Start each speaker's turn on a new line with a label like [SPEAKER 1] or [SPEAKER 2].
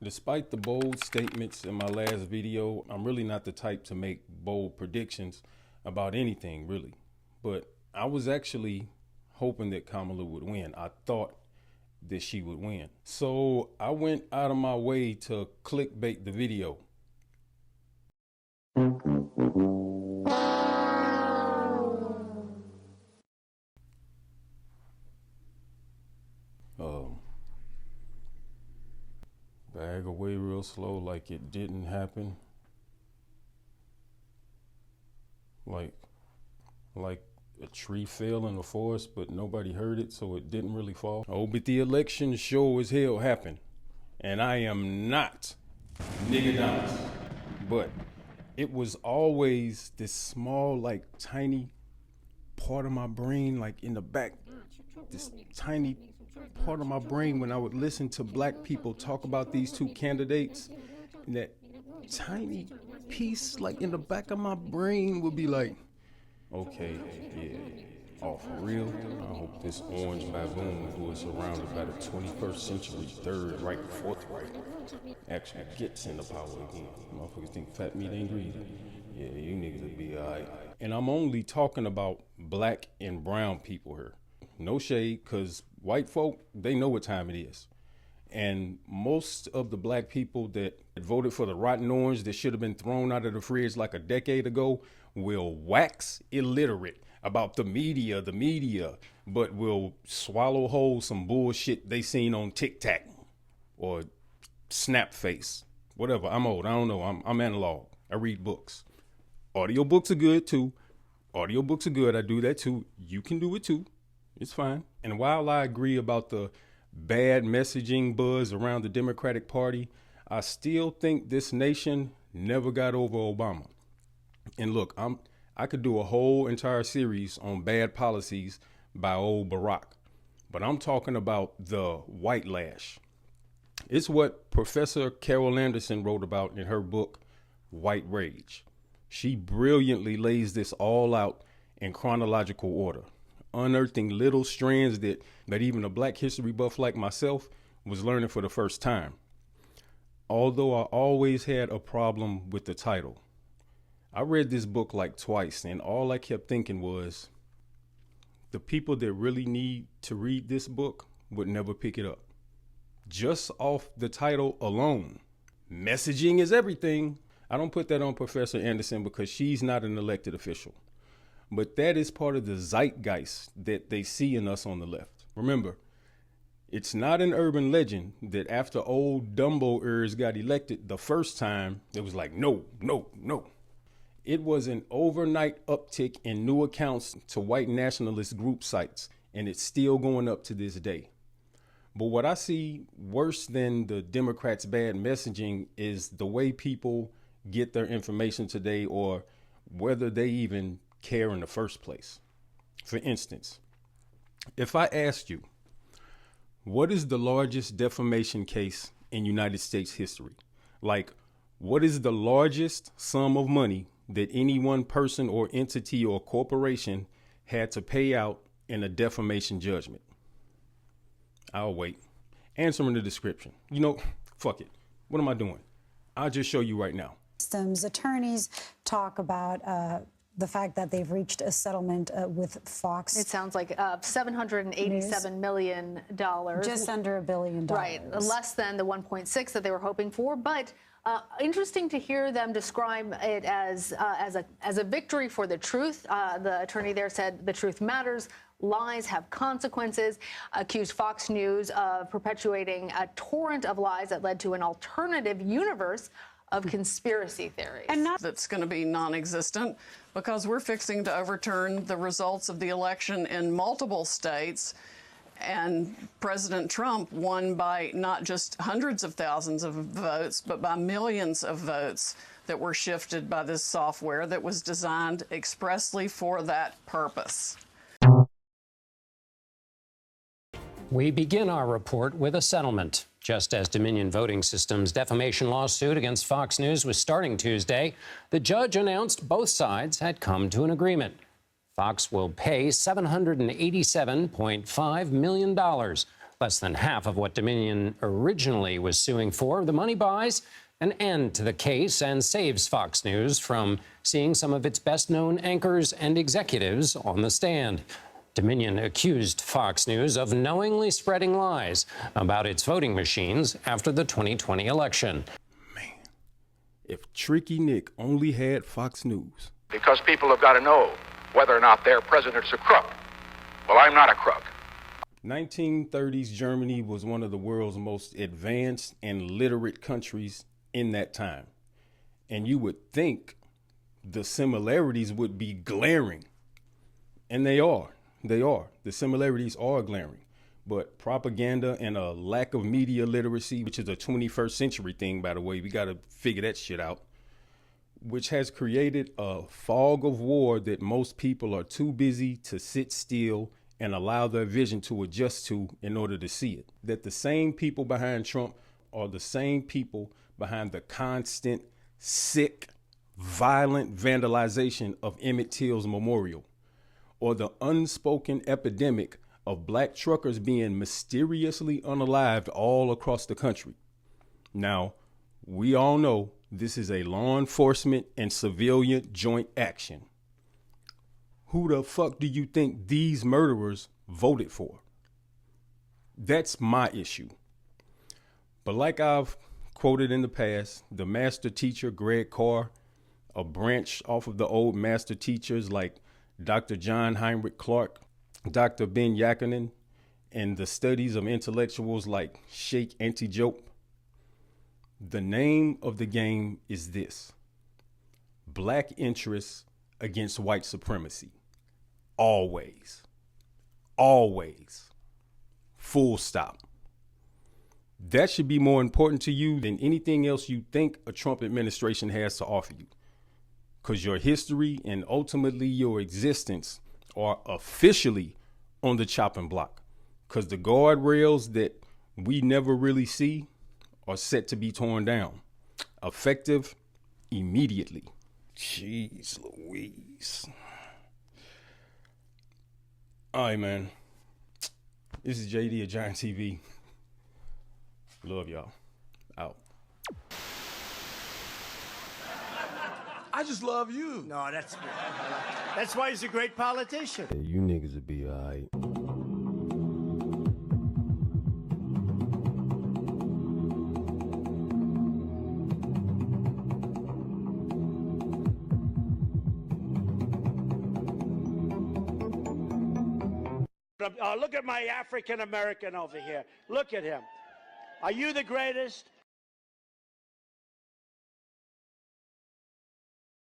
[SPEAKER 1] Despite the bold statements in my last video, I'm really not the type to make bold predictions about anything, really. But I was actually hoping that Kamala would win. I thought that she would win. So I went out of my way to clickbait the video. Bag away real slow like it didn't happen. Like a tree fell in the forest, but nobody heard it, so it didn't really fall. Oh, but the election sure as hell happened. And I am not nigga Dallas. But it was always this small, like tiny part of my brain, like in the back, this tiny part of my brain when I would listen to black people talk about these two candidates, and that tiny piece like in the back of my brain would be like, okay, yeah, oh, for real? I hope this orange baboon who is surrounded by the 21st century third Reich, fourth Reich actually gets into power again. Motherfuckers think fat meat ain't greasy. Yeah, you niggas will be all right. And I'm only talking about black and brown people here. No shade, because white folk, they know what time it is. And most of the black people that voted for the rotten orange that should have been thrown out of the fridge like a decade ago will wax illiterate about the media, but will swallow whole some bullshit they seen on TikTok or Snapface, whatever. I'm old, I don't know, I'm analog. I read books. Audio books are good too. Audio books are good, I do that too. You can do it too. It's fine. And while I agree about the bad messaging buzz around the Democratic Party, I still think this nation never got over Obama. And look, I could do a whole entire series on bad policies by old Barack, but I'm talking about the white lash. It's what Professor Carol Anderson wrote about in her book, White Rage. She brilliantly lays this all out in chronological order, unearthing little strands that even a black history buff like myself was learning for the first time. Although I always had a problem with the title. I read this book like twice, and all I kept thinking was, the people that really need to read this book would never pick it up. Just off the title alone. Messaging is everything. I don't put that on Professor Anderson because she's not an elected official. But that is part of the zeitgeist that they see in us on the left. Remember, it's not an urban legend that after old Dumbo ears got elected the first time, it was like, no, no, no. It was an overnight uptick in new accounts to white nationalist group sites, and it's still going up to this day. But what I see worse than the Democrats' bad messaging is the way people get their information today, or whether they even care in the first place. For instance, if I asked you, what is the largest defamation case in United States history? Like, what is the largest sum of money that any one person or entity or corporation had to pay out in a defamation judgment? I'll wait. Answer in the description. You know, fuck it. What am I doing? I'll just show you right now.
[SPEAKER 2] Systems attorneys talk about the fact that they've reached a settlement with Fox.
[SPEAKER 3] It sounds like $787 million.
[SPEAKER 2] Just under $1 billion.
[SPEAKER 3] Right, less than the 1.6 that they were hoping for, but interesting to hear them describe it as a victory for the truth. The attorney there said the truth matters. Lies have consequences, accused Fox News of perpetuating a torrent of lies that led to an alternative universe of conspiracy theories.
[SPEAKER 4] And that's going to be non-existent because we're fixing to overturn the results of the election in multiple states. And President Trump won by not just hundreds of thousands of votes, but by millions of votes that were shifted by this software that was designed expressly for that purpose.
[SPEAKER 5] We begin our report with a settlement. Just as Dominion Voting Systems' defamation lawsuit against Fox News was starting Tuesday, the judge announced both sides had come to an agreement. Fox will pay $787.5 million Less than half of what Dominion originally was suing for. The money buys an end to the case and saves Fox News from seeing some of its best-known anchors and executives on the stand. Dominion accused Fox News of knowingly spreading lies about its voting machines after the 2020 election.
[SPEAKER 1] Man, if Tricky Nick only had Fox News.
[SPEAKER 6] Because people have got to know whether or not their president's a crook. Well, I'm not a crook.
[SPEAKER 1] 1930s Germany was one of the world's most advanced and literate countries in that time. And you would think the similarities would be glaring. And they are. They are. The similarities are glaring. But propaganda and a lack of media literacy, which is a 21st century thing, by the way, we got to figure that shit out, which has created a fog of war that most people are too busy to sit still and allow their vision to adjust to in order to see it. That the same people behind Trump are the same people behind the constant, sick, violent vandalization of Emmett Till's memorial, or the unspoken epidemic of black truckers being mysteriously unalived all across the country. Now, we all know this is a law enforcement and civilian joint action. Who the fuck do you think these murderers voted for? That's my issue. But like I've quoted in the past, the master teacher, Greg Carr, a branch off of the old master teachers like Dr. John Heinrich Clark, Dr. Ben Yakinen, and the studies of intellectuals like Sheikh Anti-Jope, the name of the game is this: black interests against white supremacy. Always. Always. Full stop. That should be more important to you than anything else you think a Trump administration has to offer you. Because your history and ultimately your existence are officially on the chopping block. Because the guardrails that we never really see are set to be torn down. Effective immediately. Jeez Louise. All right, man. This is JD at Giant TV. Love y'all. Out.
[SPEAKER 7] I just love you.
[SPEAKER 8] No, that's why he's a great politician.
[SPEAKER 1] Hey, you niggas will be all right.
[SPEAKER 8] Look at my African American over here. Look at him. Are you the greatest?